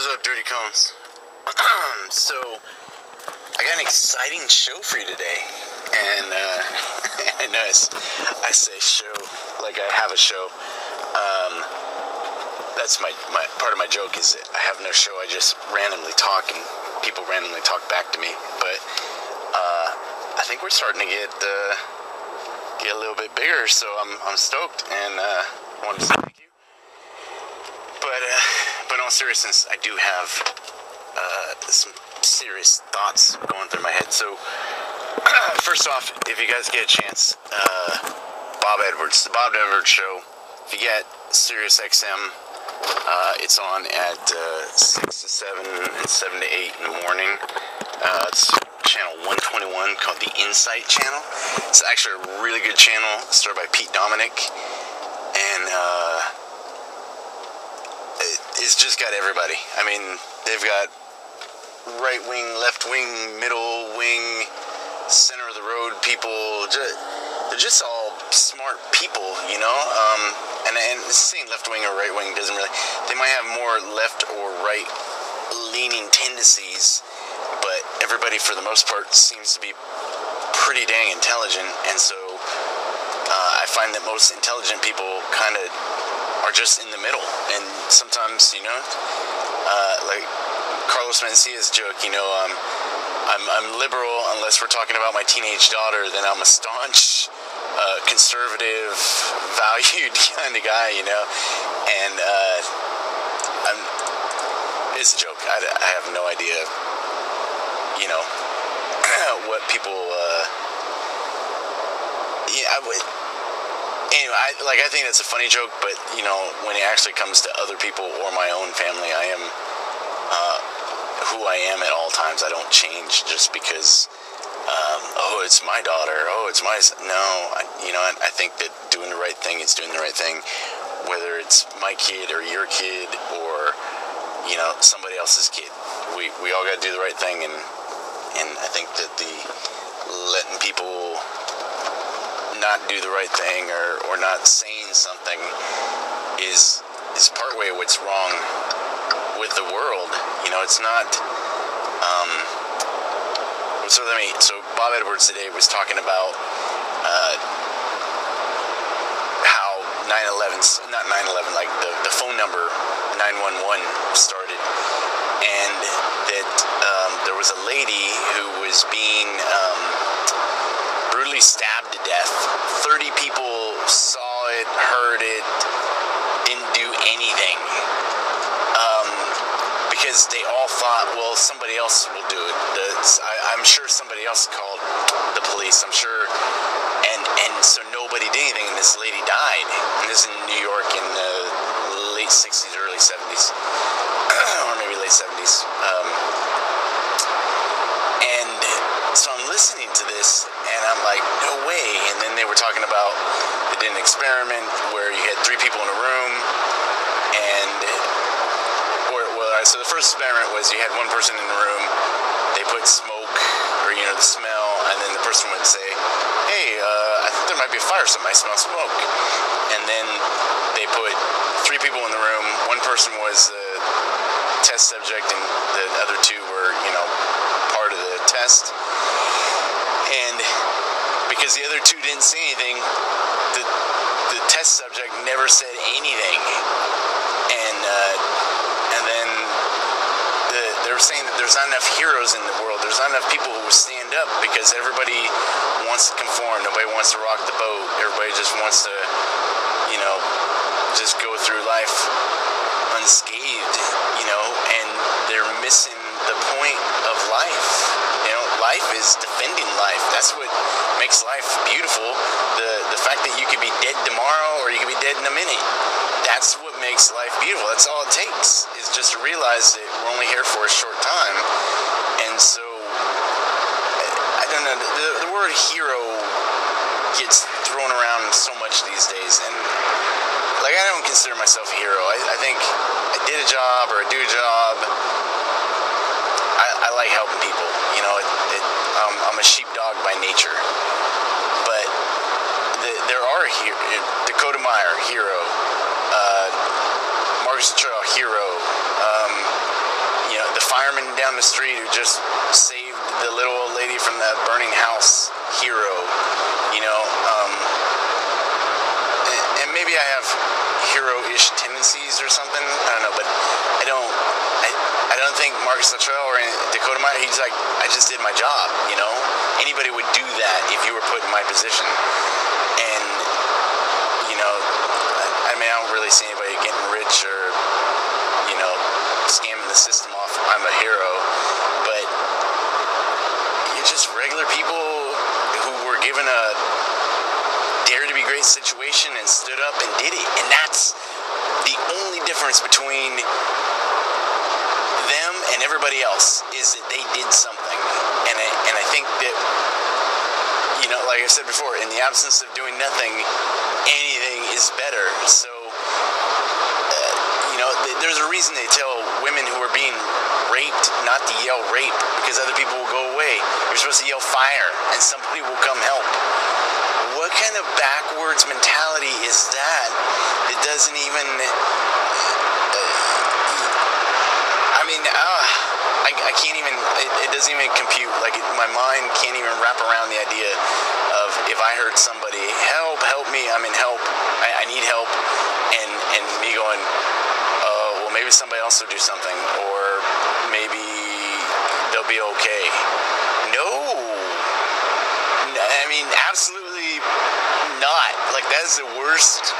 What's up, Dirty Cones? So, I got an exciting show for you today. And, I know I say show like I have a show. That's my part of my joke is that I have no show. I just randomly talk and people randomly talk back to me. But, I think we're starting to get a little bit bigger, so I'm stoked and, I want to say thank you. But in all seriousness, I do have some serious thoughts going through my head. So, first off, if you guys get a chance, Bob Edwards, the Bob Edwards Show. If you get Sirius XM, it's on at 6 to 7 and 7 to 8 in the morning. It's channel 121 called the Insight Channel. It's actually a really good channel started by Pete Dominic, and it's just got everybody. I mean, they've got right wing, left wing, middle wing, center of the road people. They're just all smart people, you know. And saying left wing or right wing doesn't really. They might have more left or right leaning tendencies, but everybody for the most part seems to be pretty dang intelligent. And so I find that most intelligent people kind of are just in the middle. And sometimes, you know, like Carlos Mencia's joke, you know, I'm liberal unless we're talking about my teenage daughter, then I'm a staunch, conservative, valued kind of guy, you know. And it's a joke. I have no idea, you know, what people, yeah, I would. Anyway, I think that's a funny joke, but, you know, when it actually comes to other people or my own family, I am who I am at all times. I don't change just because, oh, it's my daughter, oh, it's my son. No, I think that doing the right thing is doing the right thing, whether it's my kid or your kid or, you know, somebody else's kid. We all got to do the right thing, and I think that the letting people not do the right thing or not saying something is partway what's wrong with the world. You know, it's not. So Bob Edwards today was talking about how 9/11, not 9/11, like the phone number 911 started, and that there was a lady who was being brutally stabbed to death. 30 people saw it, heard it, didn't do anything. Because they all thought, well, somebody else will do it. I'm sure somebody else called the police. I'm sure, and so nobody did anything, and this lady died. And this is in New York in the late 60s, early 70s, or maybe late 70s. And so I'm listening to this, and I'm like, no way. And then they were talking about they did an experiment where you had 3 people in a room, and so the first experiment was you had one person in the room, they put smoke, or, you know, the smell, and then the person would say, hey, I think there might be a fire, something, I smell smoke. And then they put 3 people in the room, one person was the test subject, and the other 2 were, you know, part of the test. And because the other 2 didn't say anything, the test subject never said anything. And then they were saying that there's not enough heroes in the world. There's not enough people who stand up because everybody wants to conform. Nobody wants to rock the boat. Everybody just wants to, you know, just go through life unscathed, you know, and they're missing the point of life. You know, life is defending life. That's what makes life beautiful. The fact that you could be dead tomorrow or you could be dead in a minute. That's what makes life beautiful. That's all it takes, is just to realize that we're only here for a short time. And so, I don't know, the word hero gets thrown around so much these days. And, like, I don't consider myself a hero. I think I did a job or I do a job. I like helping people. You know, I'm a sheepdog by nature. But there are Dakota Meyer, hero. Marcus Luttrell, hero. down the street who just saved the little old lady from the burning house hero, you know. And maybe I have hero-ish tendencies or something. I don't know, but I don't think Marcus Luttrell or Dakota Meyer, he's like, I just did my job, you know. Anybody would do that if you were put in my position. And, you know, I mean, I don't really see anybody getting rich or, you know, scamming the system off. I'm a hero. But you're just regular people who were given a dare to be great situation and stood up and did it. And that's the only difference between them and everybody else, is that they did something. And I think that, you know, like I said before, in the absence of doing nothing, anything is better. So, you know, there's a reason they tell women who are being raped not to yell rape, because other people will go away. You're supposed to yell fire, and somebody will come help. What kind of backwards mentality is that? It doesn't even... I can't even, it doesn't even compute. Like, my mind can't even wrap around the idea of, if I heard somebody, help me, I'm in help, I need help, and me going, well, maybe somebody else will do something, or maybe they'll be okay. No, I mean, absolutely not. Like, that is the worst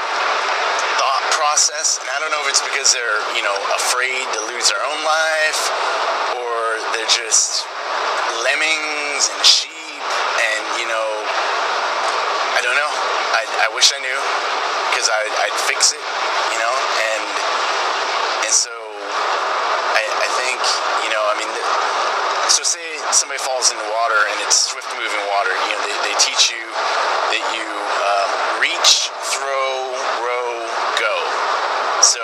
thought process. And I don't know if it's because they're, you know, afraid to lose their own life, or they're just lemmings and sheep, and, you know, I don't know. I wish I knew, because I'd fix it, you know. And so I think, you know, I mean, so say somebody falls into water and it's swift moving water. You know, they teach you that you reach, throw, row, go. So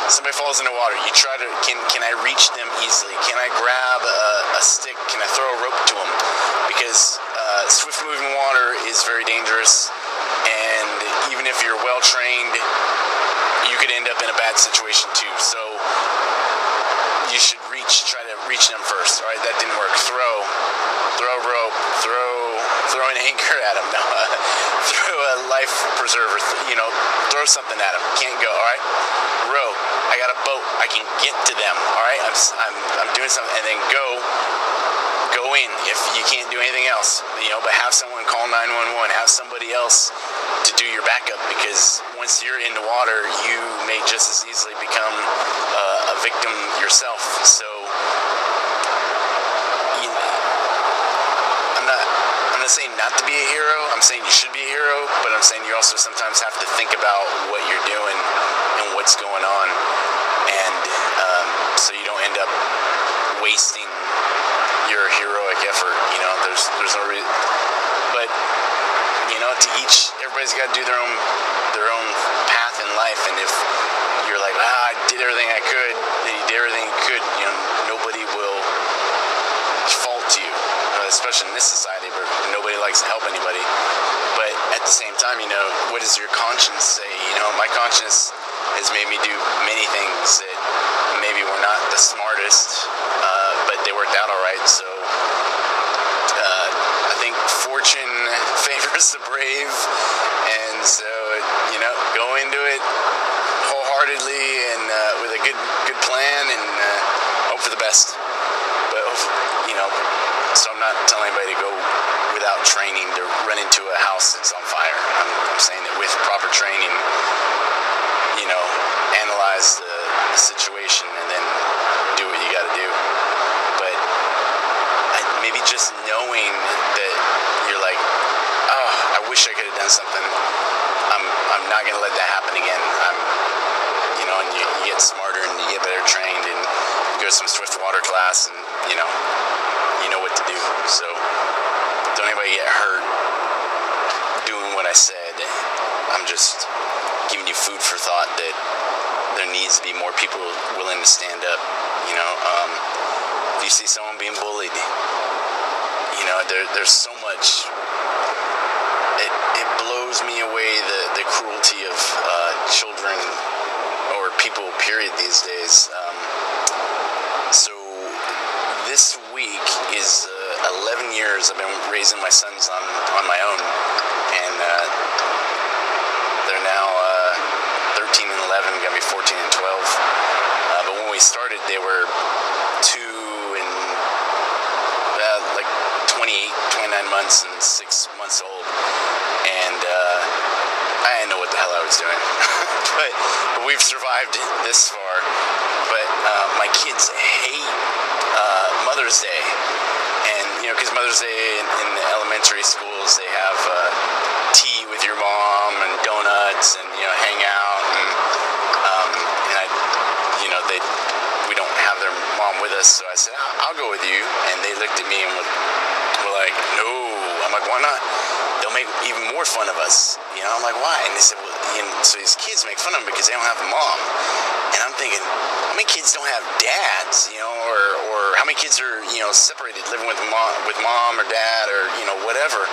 somebody falls into water, you try to, can I reach them easily? Can I grab a stick? Can I throw a rope to them? Because swift moving water is very dangerous, and even if you're well trained, you could end up in a bad situation too. So you should try to reach them first. All right, that didn't work. Throw rope, throw an anchor at them. No, throw a life preserver. You know, throw something at them. Can't go. All right, row. I got a boat. I can get to them. All right, I'm doing something, and then go in if you can't do anything else. You know, but have someone call 911. Have somebody else to do your backup, because once you're in the water, you may just as easily become a victim yourself. So, you know, I'm not saying not to be a hero. I'm saying you should be a hero, but I'm saying you also sometimes have to think about what you're doing and what's going on, and so you don't end up wasting your heroic effort. You know, there's no reason, but you know, to each, everybody's got to do their own path in life. And if you're like, I did everything I could, then you did everything you could, you know, nobody will fault you, especially in this society where nobody likes to help anybody. But at the same time, you know, what does your conscience say? You know, my conscience has made me do many things that maybe were not the smartest, but they worked out all right. So I think fortune favors the brave, and so, you know, go into it wholeheartedly and with a good plan, and hope for the best. But you know, so I'm not telling anybody to go without training to run into a house that's on fire. I'm saying that with proper training, you know, analyze the situation and then do what you got to do. But maybe just knowing that you're like, oh, I wish I could have done something. I'm not gonna let that happen again. You know, and you get smarter and you get better trained, and you go to some swift water class, and you know what to do. So don't anybody get hurt doing what I said. I'm just giving you food for thought that there needs to be more people willing to stand up. You know, if you see someone being bullied, you know, there's so much. It blows me away the cruelty of children or people, period, these days. So this week is 11 years I've been raising my sons on my own, and they're now 13 and 11, gonna be 14 and 12. But when we started, they were 2 and like 28, 29 months and 6 months old, and I didn't know what the hell I was doing. but we've survived this far. But my kids hate Mother's Day, and because Mother's Day in the elementary schools, they have tea with your mom and donuts, and hang out, and I, we don't have their mom with us, so I said I'll go with you, and they looked at me and were like, no. I'm like, why not? They'll make even more fun of us. I'm like, why? And they said, well, so these kids make fun of them because they don't have a mom. And I'm thinking, how many kids don't have dads, or how many kids are, separated, living with mom or dad, or, whatever.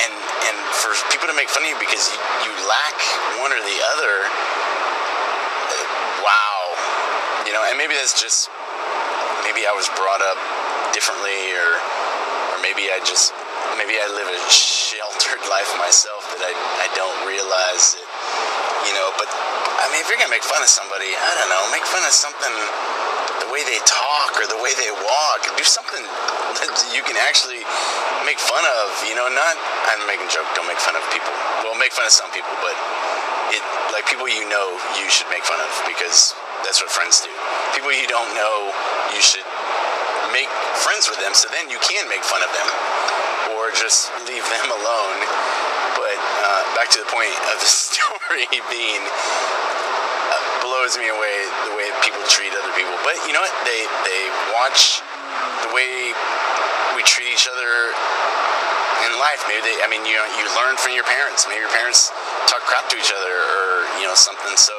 And for people to make fun of you because you lack one or the other, wow. And maybe that's just, maybe I was brought up differently, or maybe I live a sheltered life myself that I don't realize it, but I mean, if you're gonna make fun of somebody, I don't know, make fun of something, the way they talk or the way they walk, do something that you can actually make fun of, not, I'm making a joke, don't make fun of people. Well, make fun of some people, but like people you should make fun of, because that's what friends do. People you don't know, you should make friends with them, so then you can make fun of them, or just leave them alone. But back to the point of the story being, blows me away the way people treat other people. But you know what? They watch the way we treat each other in life. Maybe you learn from your parents. Maybe your parents talk crap to each other, or something. So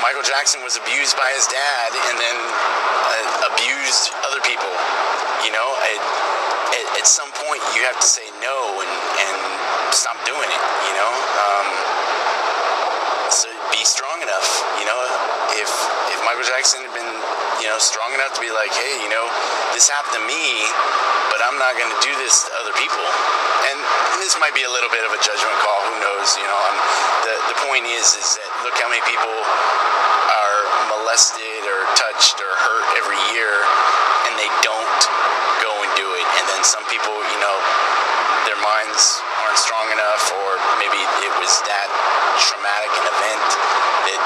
Michael Jackson was abused by his dad, and then abused other people. At some point you have to say no and stop doing it. So be strong enough. If Michael Jackson had been strong enough to be like, hey, this happened to me, but I'm not going to do this to other people. And this might be a little bit of a judgment call. Who knows? The point is that look how many people are molested or touched or hurt every year, and they don't go and do it. And then some people, their minds aren't strong enough, or maybe it was that traumatic an event that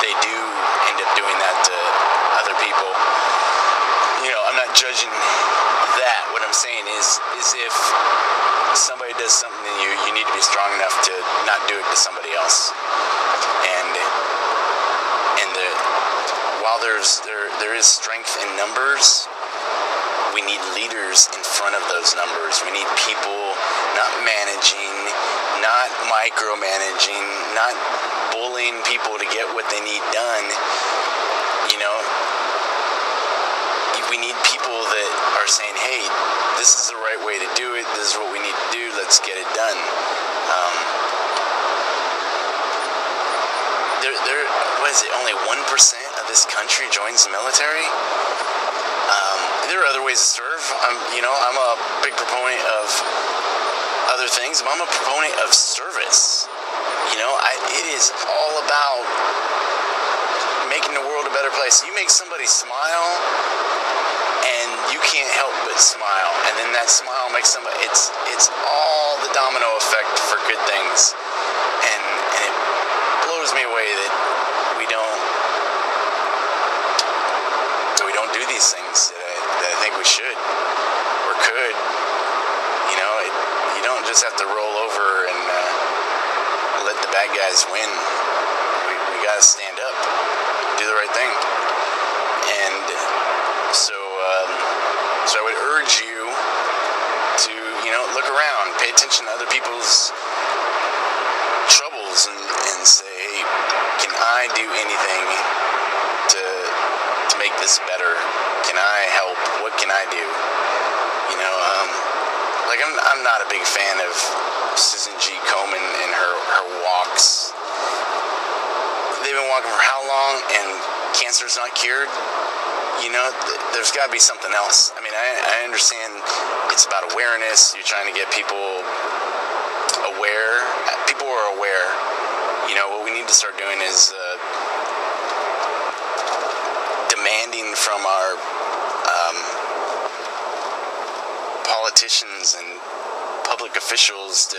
they do end up doing that to other people. I'm not judging that. What I'm saying is if somebody does something to you, you need to be strong enough to not do it to somebody else. And while there is strength in numbers, we need leaders in front of those numbers. We need people not managing, not micromanaging, not bullying people to get what they need done. We need people that are saying, hey, this is the right way to do it. This is what we need to do. Let's get it done. What is it? Only 1% of this country joins the military. There are other ways to serve. I'm a big proponent of other things, but I'm a proponent of service. It is all about making the world a better place. You make somebody smile, and you can't help but smile, and then that smile makes somebody. It's all the domino effect for good things, and it blows me away that we don't do these things that I think we should or could. You don't just have to roll over and let the bad guys win. We gotta stand up, do the right thing, and so I would urge you to look around, pay attention to other people's troubles, and say, hey, can I do anything to make this better? Can I help? What can I do? I'm not a big fan of Susan G. Komen and her walks. They've been walking for how long, and cancer's not cured? there's got to be something else. I mean, I understand it's about awareness. You're trying to get people aware. People are aware. What we need to start doing is demanding from our politicians and public officials to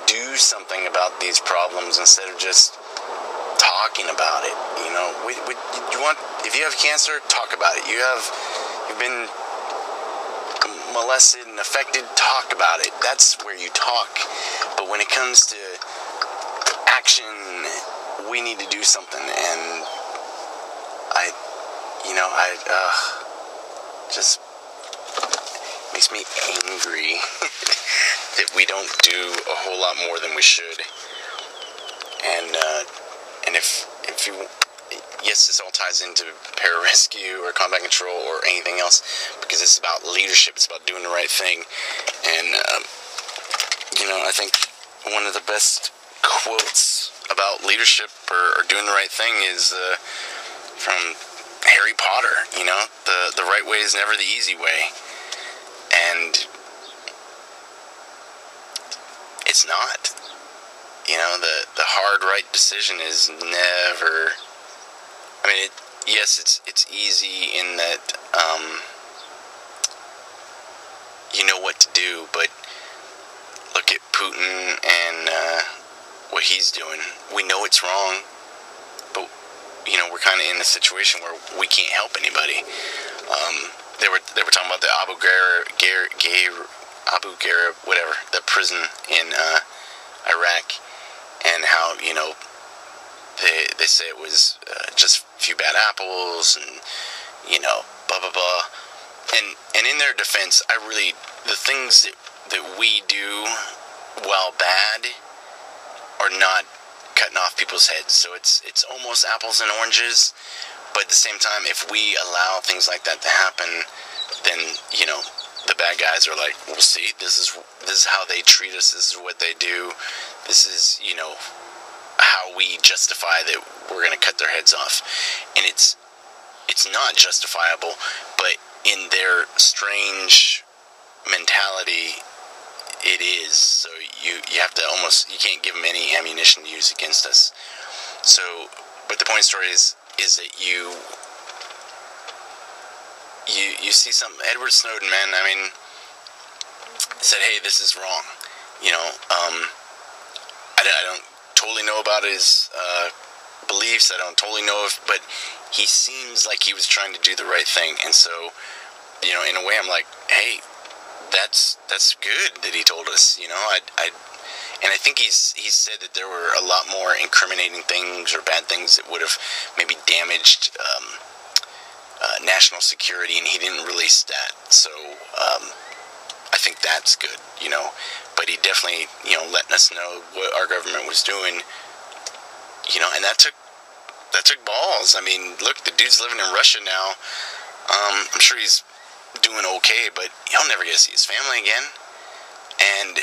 do something about these problems instead of just talking about it. If you have cancer, talk about it. You've been molested and affected, talk about it. That's where you talk. But when it comes to action, we need to do something. And just makes me angry that we don't do a whole lot more than we should. And if you, yes, this all ties into pararescue or combat control or anything else, because it's about leadership, it's about doing the right thing. And I think one of the best quotes about leadership or doing the right thing is from Harry Potter. The right way is never the easy way. And it's not. The hard right decision is never. I mean, yes, it's easy in that you know what to do, but look at Putin and what he's doing. We know it's wrong, but we're kind of in a situation where we can't help anybody. They were talking about the Abu Ghraib, whatever, the prison in Iraq, and how they say it was just a few bad apples, and blah blah blah. And in their defense, the things that we do while bad are not cutting off people's heads. So it's almost apples and oranges. But at the same time, if we allow things like that to happen, then the bad guys are like, well, see, this is how they treat us. This is what they do. This is how we justify that we're going to cut their heads off. And it's not justifiable, but in their strange mentality, it is. So you have to you can't give them any ammunition to use against us. So, but the point of the story is that you see something. Edward Snowden, man, I mean, said, hey, this is wrong. I don't totally know about his beliefs. I don't totally know but he seems like he was trying to do the right thing. And so, in a way, I'm like, hey, that's good that he told us. And I think he's said that there were a lot more incriminating things or bad things that would have maybe damaged national security, and he didn't release that. So I think that's good, But he definitely, letting us know what our government was doing, and that took balls. I mean, look, the dude's living in Russia now. I'm sure he's doing okay, but he'll never get to see his family again. And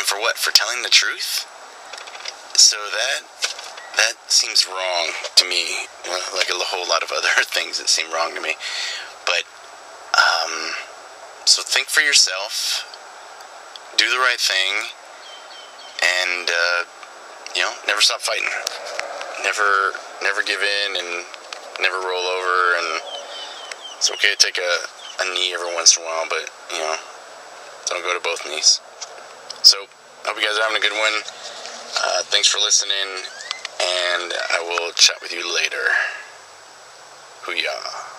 for what? For telling the truth? So that seems wrong to me, like a whole lot of other things that seem wrong to me. But so think for yourself, do the right thing, and never stop fighting. Never give in, and never roll over. And it's okay to take a knee every once in a while, but don't go to both knees. So I hope you guys are having a good one. Thanks for listening, and I will chat with you later. Hoo-yah.